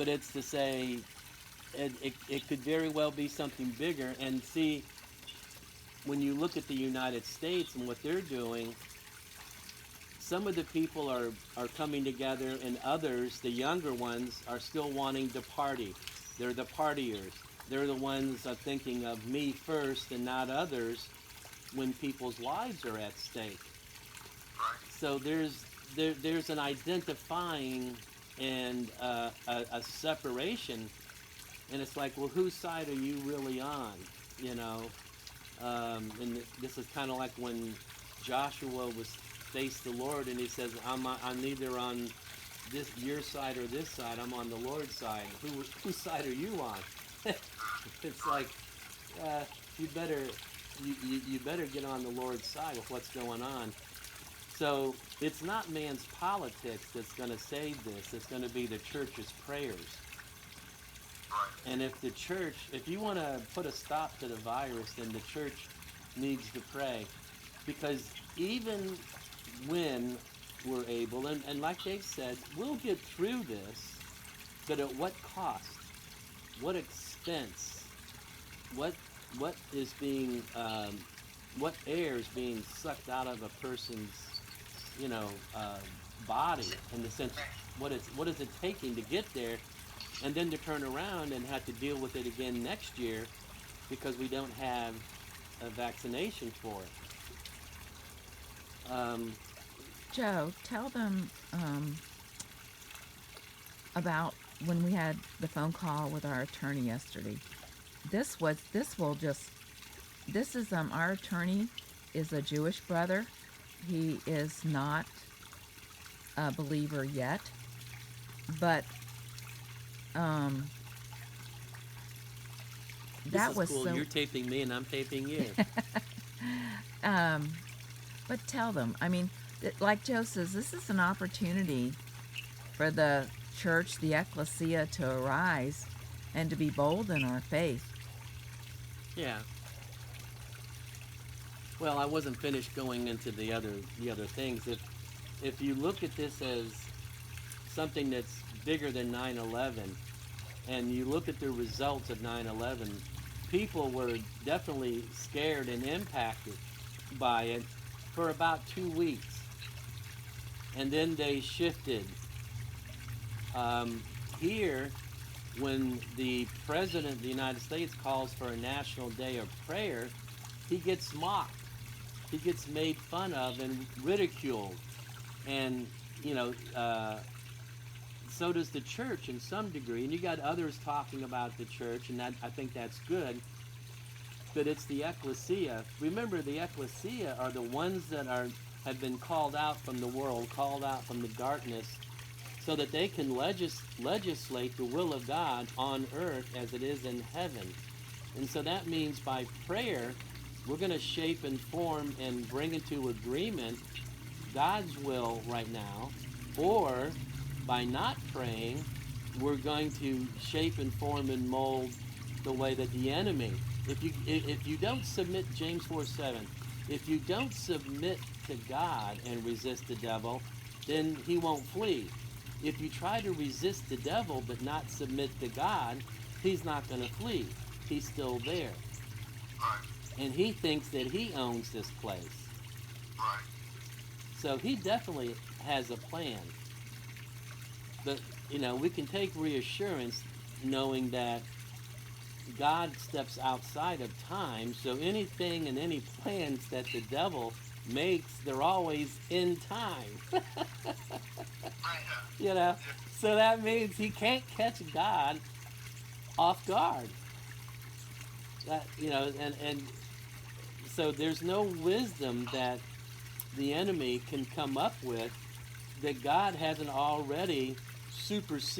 but it's to say it could very well be something bigger. And see, when you look at the United States and what they're doing, some of the people are coming together, and others, the younger ones, are still wanting to party. They're the partiers. They're the ones thinking of me first and not others when people's lives are at stake. Right. So there's an identifying and a separation, and it's like, well, whose side are you really on? You know, and this is kind of like when Joshua was faced the Lord, and he says, I'm neither on this your side or this side. I'm on the Lord's side. Whose side are you on? It's like Right. uh, you better you better get on the Lord's side with what's going on. So it's not man's politics that's going to save this. It's going to be the church's prayers. Right. And if the church, if you want to put a stop to the virus, then the church needs to pray. Because even when we're able, and like Dave said, we'll get through this, but at what cost? What expense? What what is being what air is being sucked out of a person's you know uh, body in the sense what is it taking to get there, and then to turn around and have to deal with it again next year because we don't have a vaccination for it. Joe, tell them about when we had the phone call with our attorney yesterday. This will just this is our attorney is a Jewish brother. He is not a believer yet, but um This that is was cool. so You're taping me and I'm taping you. um but tell them, I mean, like Joe says, this is an opportunity for the church, the ecclesia, to arise and to be bold in our faith. Yeah. Well, I wasn't finished going into the other things. If you look at this as something that's bigger than 9/11, and you look at the results of 9/11, people were definitely scared and impacted by it for about 2 weeks, and then they shifted. Here, when the president of the United States calls for a national day of prayer, he gets mocked, he gets made fun of and ridiculed, and you know. So does the church in some degree, and you got others talking about the church, and that I think that's good. But it's the ecclesia. Remember, the ecclesia are the ones that are have been called out from the world, called out from the darkness, so that they can legislate the will of God on earth as it is in heaven. And so that means by prayer, we're going to shape and form and bring into agreement God's will right now, or by not praying, we're going to shape and form and mold the way that the enemy. If you don't submit, James 4:7, if you don't submit to God and resist the devil, then he won't flee. If you try to resist the devil but not submit to God, he's not going to flee. He's still there, Right. and he thinks that he owns this place. Right. So he definitely has a plan. But we can take reassurance knowing that God steps outside of time. So anything and any plans that the devil makes, they're always in time. Right. you know, so that means he can't catch God off guard. And so there's no wisdom that the enemy can come up with that God hasn't already superseded